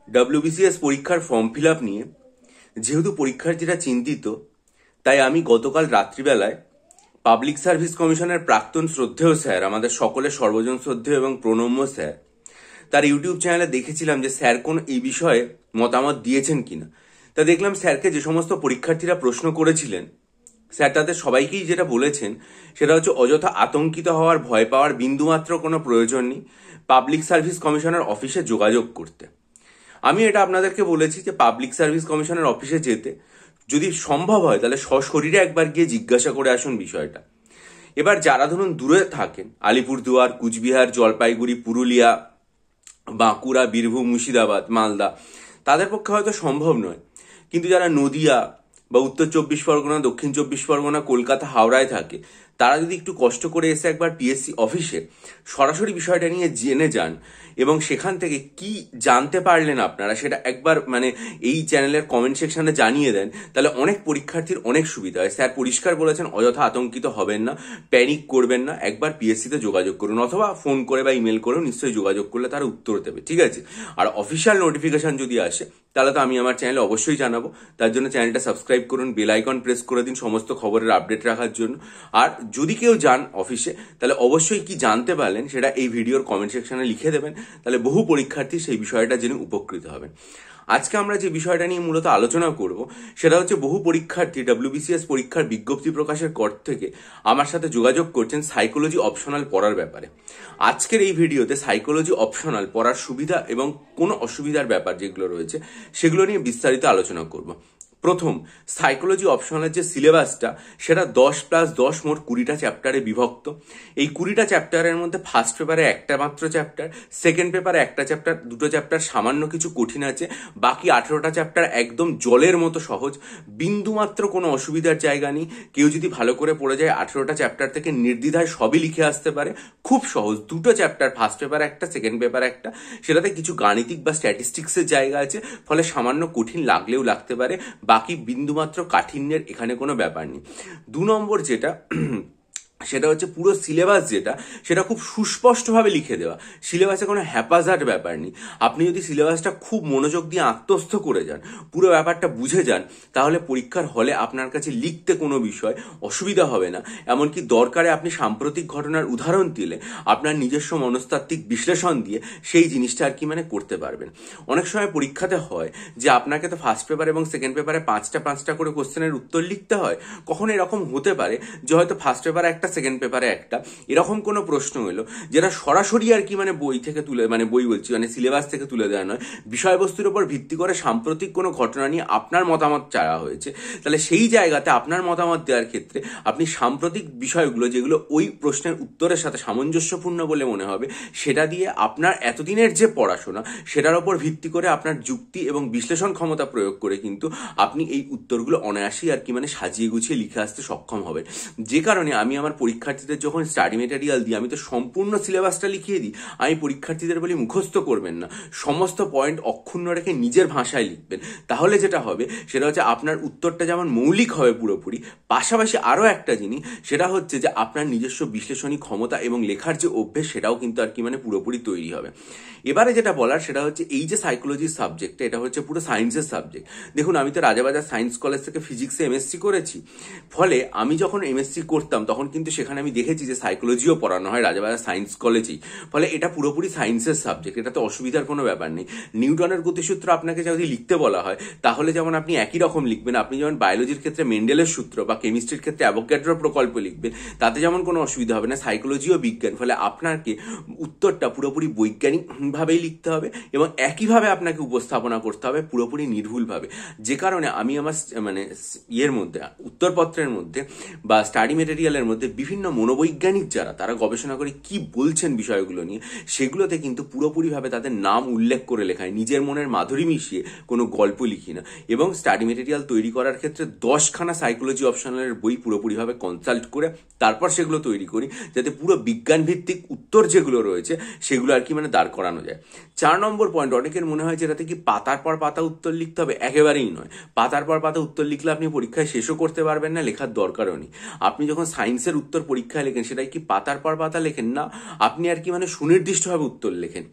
WBCS পরীক্ষার form fill up নিয়ে যেহেতু পরীক্ষার্থীরা চিন্তিত, তাই আমি গতকাল রাত্রিবেলায় পাবলিক সার্ভিস কমিশনের প্রাক্তন শ্রদ্ধেয় স্যার, আমাদের সকলের সর্বজন শ্রদ্ধেয় এবং প্রণম্য স্যার, তার ইউটিউব চ্যানেলে দেখেছিলাম যে স্যার কোন এই বিষয়ে মতামত দিয়েছেন কিনা। তা দেখলাম স্যারকে যে সমস্ত পরীক্ষার্থীরা প্রশ্ন করেছিলেন, স্যার তাদের সবাইকেই যেটা বলেছেন সেটা হচ্ছে অযথা আতঙ্কিত হওয়ার, ভয় পাওয়ার বিন্দুমাত্র কোনো প্রয়োজন নেই, পাবলিক সার্ভিস কমিশনের অফিসে যোগাযোগ করতে। আমি এটা আপনাদেরকে বলেছি যে পাবলিক সার্ভিস কমিশনের অফিসে যেতে যদি সম্ভব হয় তাহলে সশরীরে একবার গিয়ে জিজ্ঞাসা করে আসুন বিষয়টা। এবার যারা ধরুন দূরে থাকেন, আলিপুরদুয়ার, কুচবিহার, জলপাইগুড়ি, পুরুলিয়া, বাঁকুড়া, বীরভূম, মুর্শিদাবাদ, মালদা, তাদের পক্ষে হয়তো সম্ভব নয়, কিন্তু যারা নদিয়া বা উত্তর 24 পরগনা, দক্ষিণ 24 পরগনা, কলকাতা, হাওড়ায় থাকে, তারা যদি একটু কষ্ট করে এসে একবার পিএসসি অফিসে সরাসরি বিষয়টা নিয়ে জেনে যান এবং সেখান থেকে কি জানতে পারলেন আপনারা সেটা একবার এই চ্যানেলের কমেন্ট সেকশনে জানিয়ে দেন, তাহলে অনেক পরীক্ষার্থীর অনেক সুবিধা হয়। স্যার পরিষ্কার বলেছেন অযথা আতঙ্কিত হবেন না, প্যানিক করবেন না, একবার পিএসসিতে যোগাযোগ করুন, অথবা ফোন করে বা ইমেল করেও নিশ্চয়ই যোগাযোগ করলে তারা উত্তর দেবে, ঠিক আছে? আর অফিসিয়াল নোটিফিকেশন যদি আসে তাহলে তো আমি আমার চ্যানেলে অবশ্যই জানাবো। তার জন্য চ্যানেলটা সাবস্ক্রাইব করুন, বেল আইকন প্রেস করে দিন সমস্ত খবরের আপডেট রাখার জন্য। আর যদি কেউ যান অফিসে তাহলে অবশ্যই কি জানতে পারলেন সেটা এই ভিডিওর কমেন্ট সেকশনে লিখে দেবেন, তাহলে বহু পরীক্ষার্থী সেই বিষয়টা জেনে উপকৃত হবেন। আজকে আমরা যে বিষয়টা নিয়ে মূলত আলোচনা করব সেটা হচ্ছে বহু পরীক্ষার্থী WBCS পরীক্ষার বিজ্ঞপ্তি প্রকাশের পর থেকে আমার সাথে যোগাযোগ করছেন সাইকোলজি অপশনাল পড়ার ব্যাপারে। আজকের এই ভিডিওতে সাইকোলজি অপশনাল পড়ার সুবিধা এবং কোনো অসুবিধার ব্যাপার যেগুলো রয়েছে সেগুলো নিয়ে বিস্তারিত আলোচনা করব। প্রথম, সাইকোলজি অপশনালের যে সিলেবাসটা সেটা 10+10 মোট 20টা চ্যাপ্টারে বিভক্ত। এই 20টা চ্যাপ্টারের মধ্যে ফার্স্ট পেপারে একটা মাত্র চ্যাপ্টার, সেকেন্ড পেপারে একটা চ্যাপ্টার, দুটো চ্যাপ্টার সামান্য কিছু কঠিন আছে, বাকি 18টা চ্যাপ্টার একদম জলের মতো সহজ, বিন্দুমাত্র কোনো অসুবিধার জায়গা নেই। কেউ যদি ভালো করে পড়ে যায় 18টা চ্যাপ্টার থেকে নির্দ্বিধায় সবই লিখে আসতে পারে, খুব সহজ। দুটো চ্যাপ্টার, ফার্স্ট পেপার একটা, সেকেন্ড পেপার একটা, সেটাতে কিছু গাণিতিক বা স্ট্যাটিস্টিক্সের জায়গা আছে, ফলে সামান্য কঠিন লাগলেও লাগতে পারে, বাকি বিন্দুমাত্র কাঠিন্যের এখানে কোনো ব্যাপার নেই। 2 নম্বর যেটা সেটা হচ্ছে পুরো সিলেবাস যেটা সেটা খুব সুস্পষ্টভাবে লিখে দেওয়া, সিলেবাসে কোনো হ্যাপাজার্ড ব্যাপার নেই। আপনি যদি সিলেবাসটা খুব মনোযোগ দিয়ে আত্মস্থ করে যান, পুরো ব্যাপারটা বুঝে যান, তাহলে পরীক্ষার হলে আপনার কাছে লিখতে কোনো বিষয় অসুবিধা হবে না। এমনকি দরকারে আপনি সাম্প্রতিক ঘটনার উদাহরণ দিলে আপনার নিজস্ব মনস্তাত্ত্বিক বিশ্লেষণ দিয়ে সেই জিনিসটা করতে পারবেন। অনেক সময় পরীক্ষাতে হয় যে আপনাকে তো ফার্স্ট পেপার এবং সেকেন্ড পেপারে 5টা করে কোশ্চেনের উত্তর লিখতে হয়। কখনো এরকম হতে পারে যে হয়তো ফার্স্ট পেপারে একটা, সেকেন্ড পেপারে একটা, এরকম কোনো প্রশ্ন এলো যেটা সরাসরি বই থেকে তুলে বই বলছি সিলেবাস থেকে তুলে দেওয়া নয়, বিষয়বস্তুর উপর ভিত্তি করে সাম্প্রতিক কোনো ঘটনা নিয়ে আপনার মতামত চাওয়া হয়েছে, তাহলে সেই জায়গাতে আপনার মতামত দেওয়ার ক্ষেত্রে আপনি সাম্প্রতিক বিষয়গুলো যেগুলো ওই প্রশ্নের উত্তরের সাথে সামঞ্জস্যপূর্ণ বলে মনে হবে সেটা দিয়ে আপনার এতদিনের যে পড়াশোনা সেটার উপর ভিত্তি করে আপনার যুক্তি এবং বিশ্লেষণ ক্ষমতা প্রয়োগ করে কিন্তু আপনি এই উত্তরগুলো অনায়াসেই সাজিয়ে গুছিয়ে লিখে আসতে সক্ষম হবেন। যে কারণে আমি আমার পরীক্ষার্থীদের যখন স্টাডি মেটেরিয়াল দিই আমি তো সম্পূর্ণ সিলেবাসটা লিখিয়ে দিই। আমি পরীক্ষার্থীদের বলি মুখস্থ করবেন না, সমস্ত পয়েন্ট অক্ষুণ্ণ রেখে নিজের ভাষায় লিখবেন, তাহলে যেটা হবে সেটা হচ্ছে আপনার উত্তরটা যেমন মৌলিক হবে পুরোপুরি, পাশাপাশি আরও একটা জিনিস সেটা হচ্ছে যে আপনার নিজস্ব বিশ্লেষণী ক্ষমতা এবং লেখার যে অভ্যেস সেটাও কিন্তু পুরোপুরি তৈরি হবে। এবারে যেটা বলার সেটা হচ্ছে এই যে সাইকোলজির সাবজেক্টটা এটা হচ্ছে পুরো সায়েন্সের সাবজেক্ট। দেখুন আমি তো রাজাবাজার সায়েন্স কলেজ থেকে ফিজিক্সে এমএসসি করেছি, ফলে আমি যখন এমএসসি করতাম তখন কিন্তু সেখানে আমি দেখেছি যে সাইকোলজিও পড়ানো হয় রাজাবাজার সায়েন্স কলেজেই, ফলে এটা পুরোপুরি সায়েন্সের সাবজেক্ট, এটাতে অসুবিধার কোনো ব্যাপার নেই। নিউটনের গতিসূত্র আপনাকে যদি লিখতে বলা হয় তাহলে যেমন আপনি একই রকম লিখবেন, আপনি যেমন বায়োলজির ক্ষেত্রে মেন্ডেলের সূত্র বা কেমিস্ট্রির ক্ষেত্রে অ্যাভোগাড্রোর প্রকল্প লিখবেন, তাতে যেমন কোনো অসুবিধা হবে না। সাইকোলজিও বিজ্ঞান, ফলে আপনাকে উত্তরটা পুরোপুরি বৈজ্ঞানিকভাবেই লিখতে হবে এবং একইভাবে আপনাকে উপস্থাপনা করতে হবে পুরোপুরি নির্ভুলভাবে। যে কারণে আমি আমার ইয়ের মধ্যে, উত্তরপত্রের মধ্যে বা স্টাডি মেটেরিয়ালের মধ্যে বিভিন্ন মনোবৈজ্ঞানিক যারা তারা গবেষণা করে কি বলছেন বিষয়গুলো নিয়ে, সেগুলোতে কিন্তু পুরোপুরিভাবে তাদের নাম উল্লেখ করে লেখায়, নিজের মনের মাধুরী মিশিয়ে কোনো গল্প লিখি না। এবং স্টাডি মেটেরিয়াল তৈরি করার ক্ষেত্রে 10খানা সাইকোলজি অপশনালের বই পুরোপুরিভাবে কনসাল্ট করে তারপর সেগুলো তৈরি করি, যাতে পুরো বিজ্ঞান ভিত্তিক উত্তর যেগুলো রয়েছে সেগুলো দাঁড় করানো যায়। 4 নম্বর পয়েন্ট, অনেকের মনে হয় যেটাতে কি পাতার পর পাতা উত্তর লিখতে হবে, একেবারেই নয়। পাতার পর পাতা উত্তর লিখলে আপনি পরীক্ষায় শেষও করতে পারবেন না, লেখার দরকারও নেই। আপনি যখন সায়েন্সের উত্তর পরীক্ষায় লেখেন সেটাই কি পাতার পর পাতা লেখেন না, আপনি সুনির্দিষ্টভাবে উত্তর লেখেন।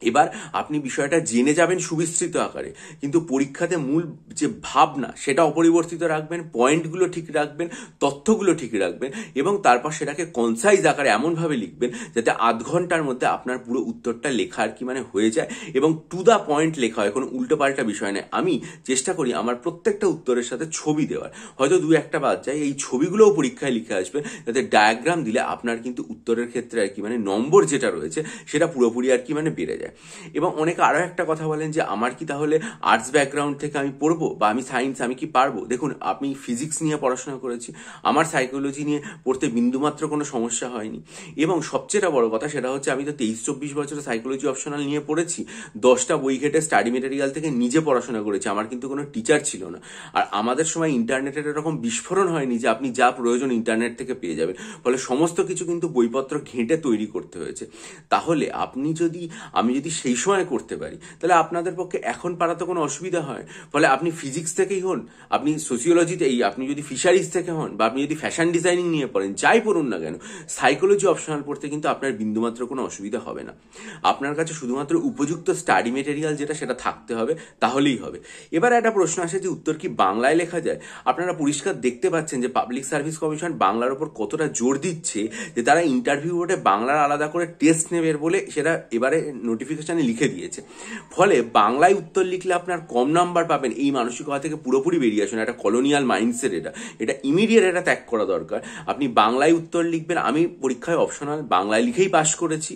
এবার আপনি বিষয়টা জেনে যাবেন সুবিস্তৃত আকারে, কিন্তু পরীক্ষাতে মূল যে ভাবনা সেটা অপরিবর্তিত রাখবেন, পয়েন্টগুলো ঠিক রাখবেন, তথ্যগুলো ঠিক রাখবেন, এবং তারপর সেটাকে কনসাইজ আকারে এমনভাবে লিখবেন যাতে আধ ঘন্টার মধ্যে আপনার পুরো উত্তরটা লেখা আর কি মানে হয়ে যায়, এবং টু দ্য পয়েন্ট লেখা হয়, কোনো উল্টোপাল্টা বিষয় নেই। আমি চেষ্টা করি আমার প্রত্যেকটা উত্তরের সাথে ছবি দেওয়ার, হয়তো দু একটা বাদ যায়, এই ছবিগুলোও পরীক্ষায় লিখে আসবেন, যাতে ডায়াগ্রাম দিলে আপনার কিন্তু উত্তরের ক্ষেত্রে আর কি মানে নম্বর যেটা রয়েছে সেটা পুরোপুরি আর কি মানে বেড়ে যায়। এবং অনেকে আরও একটা কথা বলেন যে আমার কি তাহলে আর্টস ব্যাকগ্রাউন্ড থেকে আমি পড়বো, বা আমি সায়েন্স, আমি কি পারবো? দেখুন, আমি ফিজিক্স নিয়ে পড়াশোনা করেছি, আমার সাইকোলজি নিয়ে পড়তে বিন্দুমাত্র কোনো সমস্যা হয়নি। এবং সবচেয়ে বড় কথা সেটা হচ্ছে আমি তো 23-24 বছরে সাইকোলজি অপশনাল নিয়ে পড়েছি, 10টা বই ঘেটে স্টাডি মেটেরিয়াল থেকে নিজে পড়াশোনা করেছি, আমার কিন্তু কোনো টিচার ছিল না। আর আমাদের সময় ইন্টারনেটের এরকম বিস্ফোরণ হয়নি যে আপনি যা প্রয়োজন ইন্টারনেট থেকে পেয়ে যাবেন, ফলে সমস্ত কিছু কিন্তু বইপত্র ঘেঁটে তৈরি করতে হয়েছে। তাহলে আমি যদি সেই সময় করতে পারি, তাহলে আপনাদের পক্ষে এখন পারাতে কোনো অসুবিধা হয়। ফলে আপনি ফিজিক্স থেকেই হন, আপনি সোসিওলজিতেই, আপনি যদি ফিশারিজ থেকে হন, বা আপনি যদি ফ্যাশন ডিজাইনিং নিয়ে পড়েন, যাই পড়ুন না কেন, সাইকোলজি অপশনাল পড়তে কিন্তু আপনার বিন্দুমাত্র কোনো অসুবিধা হবে না। আপনার কাছে শুধুমাত্র উপযুক্ত স্টাডি মেটেরিয়াল সেটা থাকতে হবে, তাহলেই হবে। এবার একটা প্রশ্ন আসে যে উত্তর কি বাংলায় লেখা যায়? আপনারা পরিষ্কার দেখতে পাচ্ছেন যে পাবলিক সার্ভিস কমিশন বাংলার ওপর কতটা জোর দিচ্ছে, যে তারা ইন্টারভিউ বোর্ডে বাংলার আলাদা করে টেস্ট নেবে বলে সেটা এবারে নোটিফিকেশনে লিখে দিয়েছে। ফলে বাংলায় উত্তর লিখলে আপনার কম নাম্বার পাবেন, এই মানসিকতা থেকে পুরোপুরি বেরিয়ে আসুন। একটা কলোনিয়াল মাইন্ডসেট, এটা ইমিডিয়েট এটা ত্যাগ করা দরকার। আপনি বাংলায় উত্তর লিখবেন। আমি পরীক্ষায় অপশনাল বাংলায় লিখেই পাশ করেছি,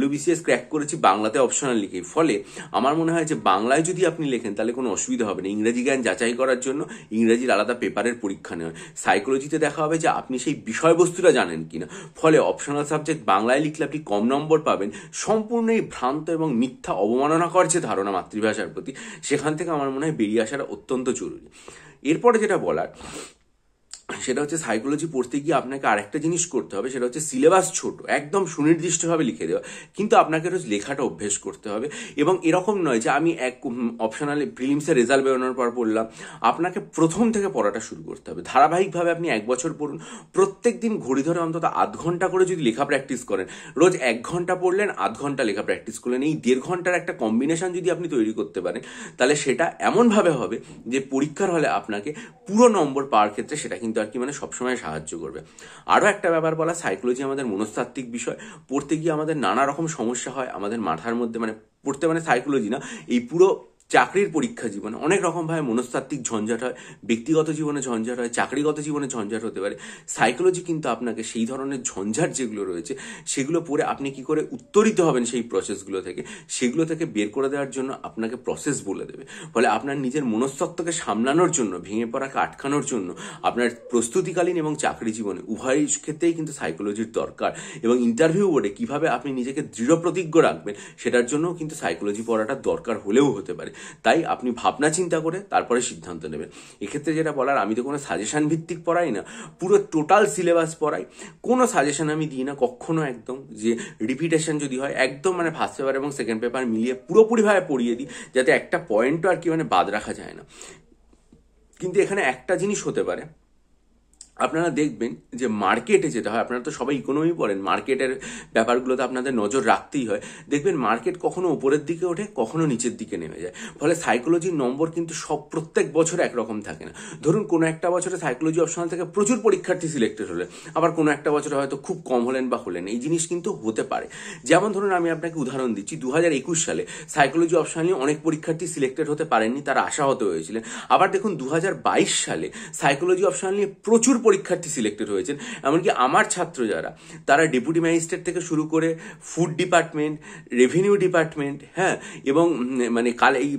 WBCS ক্র্যাক করেছি বাংলাতে অপশনাল লিখেই। ফলে আমার মনে হয় যে বাংলায় যদি আপনি লেখেন তাহলে কোনো অসুবিধা হবে না। ইংরেজি জ্ঞান যাচাই করার জন্য ইংরেজির আলাদা পেপারের পরীক্ষা নেওয়া, সাইকোলজিতে দেখা হবে যে আপনি সেই বিষয়বস্তুটা জানেন কিনা। ফলে অপশনাল সাবজেক্ট বাংলায় লিখলে আপনি কম নম্বর পাবেন। সম্পূর্ণ এই ভ্রান্ত এবং মিথ্যা অবমাননাকর যে ধারণা মাতৃভাষার প্রতি, সেখান থেকে আমার মনে হয় বেরিয়ে আসাটা অত্যন্ত জরুরি। এরপরে যেটা বলার সেটা হচ্ছে সাইকোলজি পড়তে গিয়ে আপনাকে আরেকটা জিনিস করতে হবে, সেটা হচ্ছে সিলেবাস ছোট, একদম সুনির্দিষ্টভাবে লিখে দেওয়া, কিন্তু আপনাকে রোজ লেখাটা অভ্যেস করতে হবে। এবং এরকম নয় যে আমি এক অপশনাল প্রিলিমসের রেজাল্ট বেরোনোর পর পড়লাম, আপনাকে প্রথম থেকে পড়াটা শুরু করতে হবে। ধারাবাহিকভাবে আপনি 1 বছর পড়ুন, প্রত্যেক দিন ঘড়ি ধরে অন্তত আধ ঘন্টা করে যদি লেখা প্র্যাকটিস করেন, রোজ 1 ঘন্টা পড়লেন, আধ ঘন্টা লেখা প্র্যাকটিস করলেন, এই 1.5 ঘন্টার একটা কম্বিনেশন যদি আপনি তৈরি করতে পারেন, তাহলে সেটা এমনভাবে হবে যে পরীক্ষার হলে আপনাকে পুরো নম্বর পাওয়ার ক্ষেত্রে সেটা কিন্তু আর কি মানে সবসময় সাহায্য করবে। আরও একটা ব্যাপার বলা, সাইকোলজি আমাদের মনস্তাত্ত্বিক বিষয়, পড়তে গিয়ে আমাদের নানা রকম সমস্যা হয় আমাদের মাথার মধ্যে, মানে পড়তে মানে সাইকোলজি না, এই পুরো চাকরির পরীক্ষা জীবনে অনেক রকমভাবে মনস্তাত্ত্বিক ঝঞ্ঝাট হয়, ব্যক্তিগত জীবনে ঝঞ্ঝাট হয়, চাকরিগত জীবনে ঝঞ্ঝাট হতে পারে। সাইকোলজি কিন্তু আপনাকে সেই ধরনের ঝঞ্ঝাট যেগুলো রয়েছে সেগুলো পড়ে আপনি কি করে উত্তরিত হবেন সেই প্রসেসগুলো থেকে, সেগুলো থেকে বের করে দেওয়ার জন্য আপনাকে প্রসেস বলে দেবে। ফলে আপনার নিজের মনস্তত্ত্বকে সামলানোর জন্য, ভেঙে পড়াকে আটকানোর জন্য আপনার প্রস্তুতিকালীন এবং চাকরি জীবনে উভয় ক্ষেত্রেই কিন্তু সাইকোলজির দরকার। এবং ইন্টারভিউ বোর্ডে কিভাবে আপনি নিজেকে দৃঢ় প্রতিজ্ঞ রাখবেন সেটার জন্যও কিন্তু সাইকোলজি পড়াটা দরকার হলেও হতে পারে। তাই আপনি ভাবনা চিন্তা করে তারপরে সিদ্ধান্ত নেবেন। এক্ষেত্রে যেটা বলার, আমি তো কোনো সাজেশন ভিত্তিক পড়াই না, পুরো টোটাল সিলেবাস পড়াই, কোনো সাজেশন আমি দিই না কখনো। একদম যে রিপিটেশন যদি হয়, একদম মানে ফার্স্ট পেপার এবং সেকেন্ড পেপার মিলিয়ে পুরোপুরিভাবে পড়িয়ে দিই, যাতে একটা পয়েন্টও আর কি মানে বাদ রাখা যায় না। কিন্তু এখানে একটা জিনিস হতে পারে, আপনারা দেখবেন যে মার্কেটে যেটা হয়, আপনারা তো সবাই ইকোনমি পড়েন, মার্কেটের ব্যাপারগুলোতে আপনাদের নজর রাখতেই হয়। দেখবেন মার্কেট কখনো উপরের দিকে ওঠে, কখনো নিচের দিকে নেমে যায়। ফলে সাইকোলজির নম্বর কিন্তু প্রত্যেক বছর একরকম থাকে না। ধরুন কোনো একটা বছরে সাইকোলজি অপশনাল থেকে প্রচুর পরীক্ষার্থী সিলেক্টেড হলেন, আবার কোনো একটা বছরে হয়তো খুব কম হলেন বা হলেন, এই জিনিস কিন্তু হতে পারে। যেমন ধরুন আমি আপনাকে উদাহরণ দিচ্ছি, 2021 সালে সাইকোলজি অপশনাল নিয়ে অনেক পরীক্ষার্থী সিলেক্টেড হতে পারেননি, তারা আশাহত হয়েছিলেন। আবার দেখুন 2022 সালে সাইকোলজি অপশনাল নিয়ে প্রচুর পরীক্ষার্থী সিলেক্টেড হয়েছেন। এমনকি আমার ছাত্র যারা, তারা ডেপুটি ম্যাজিস্ট্রেট থেকে শুরু করে ফুড ডিপার্টমেন্ট, রেভিনিউ ডিপার্টমেন্ট, হ্যাঁ, এবং মানে এই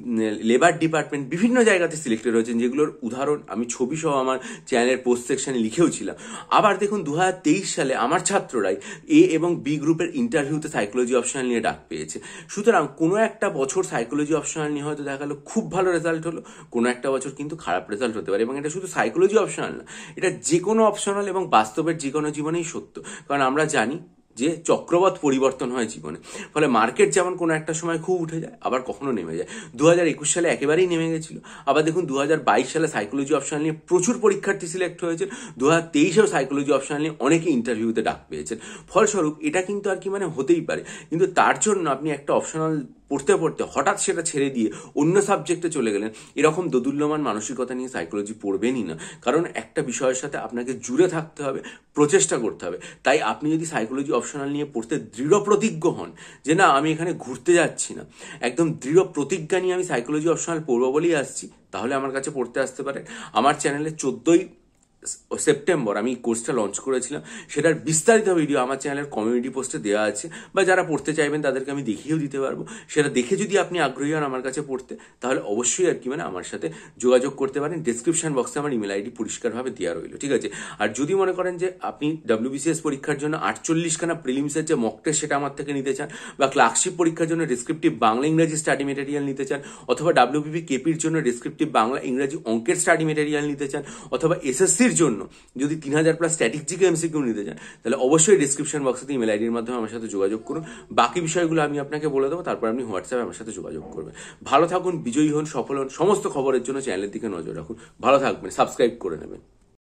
লেবার ডিপার্টমেন্ট, বিভিন্ন জায়গাতে সিলেক্টেড হয়েছেন, যেগুলোর উদাহরণ আমি ছবি সহ আমার চ্যানেলের পোস্ট সেকশনে লিখেও ছিলাম। আবার দেখুন 2023 সালে আমার ছাত্ররাই A এবং B গ্রুপের ইন্টারভিউতে সাইকোলজি অপশনাল নিয়ে ডাক পেয়েছে। সুতরাং কোনো একটা বছর সাইকোলজি অপশনাল নিয়ে হয়তো দেখা গেলো খুব ভালো রেজাল্ট হলো, কোনো একটা বছর কিন্তু খারাপ রেজাল্ট হতে পারে। এবং এটা শুধু সাইকোলজি অপশনাল না, এটা যে কোনো অপশনাল এবং বাস্তবের যে কোনো জীবনেই সত্য। কারণ আমরা জানি যে চক্রবৎ পরিবর্তন হয় জীবনে। ফলে মার্কেট যেমন কোনো একটা সময় খুব উঠে যায়, আবার কখনো নেমে যায়। 2021 সালে একেবারেই নেমে গেছিল। আবার দেখুন 2022 সালে সাইকোলজি অপশনাল নিয়ে প্রচুর পরীক্ষার্থী সিলেক্ট হয়েছে, 2023-এও সাইকোলজি অপশনাল নিয়ে অনেকে ইন্টারভিউতে ডাক পেয়েছেন। ফলস্বরূপ এটা কিন্তু আর কি মানে হতেই পারে। কিন্তু তার জন্য আপনি একটা অপশনাল পড়তে পড়তে হঠাৎ সেটা ছেড়ে দিয়ে অন্য সাবজেক্টে চলে গেলেন, এরকম দোদুল্যমান মানসিকতা নিয়ে সাইকোলজি পড়বেনই না। কারণ একটা বিষয়ের সাথে আপনাকে জুড়ে থাকতে হবে, প্রচেষ্টা করতে হবে। তাই আপনি যদি সাইকোলজি অপশনাল নিয়ে পড়তে দৃঢ় প্রতিজ্ঞ হন যে না আমি এখানে ঘুরতে যাচ্ছি না, একদম দৃঢ় প্রতিজ্ঞা নিয়ে আমি সাইকোলজি অপশনাল পড়বো বলেই আসছি, তাহলে আমার কাছে পড়তে আসতে পারেন। আমার চ্যানেলে 14ই সেপ্টেম্বর আমি কোর্সটা লঞ্চ করেছিলাম, সেটার বিস্তারিত ভিডিও আমার চ্যানেলের কমিউনিটি পোস্টে দেওয়া আছে, বা যারা পড়তে চাইবেন তাদেরকে আমি দেখিয়েও দিতে পারবো। সেটা দেখে যদি আপনি আগ্রহী হন আমার কাছে পড়তে, তাহলে অবশ্যই আর কি আমার সাথে যোগাযোগ করতে পারেন। ডেসক্রিপশন বক্সে আমার ইমেল আইডি পরিষ্কারভাবে দেওয়া রইল, ঠিক আছে? আর যদি মনে করেন যে আপনি WBCS পরীক্ষার জন্য 48খানা প্রিলিমসের যে মক টেস্ট সেটা আমার থেকে নিতে চান, বা ক্লার্কশিপ পরীক্ষার জন্য ডেসক্রিপটিভ বাংলা ইংরেজি স্টাডি মেটেরিয়াল নিতে চান, অথবা WPP কেপির জন্য ডেসক্রিপটিভ বাংলা ইংরেজি অঙ্কের স্টাডি মেটেরিয়াল নিতে চান, অথবা SSCর জন্য যদি 3000+ স্ট্যাটিক জিকে MCQ নিতে চান, তাহলে অবশ্যই ডিসক্রিপশন বক্সে ইমেল আইডির মাধ্যমে আমার সাথে যোগাযোগ করুন। বাকি বিষয়গুলো আমি আপনাকে বলে দেবো, তারপর আপনি হোয়াটসঅ্যাপে আমার সাথে যোগাযোগ করবেন। ভালো থাকুন, বিজয়ী হন, সফল হন। সমস্ত খবরের জন্য চ্যানেলের দিকে নজর রাখুন। ভালো থাকবেন, সাবস্ক্রাইব করে নেবেন।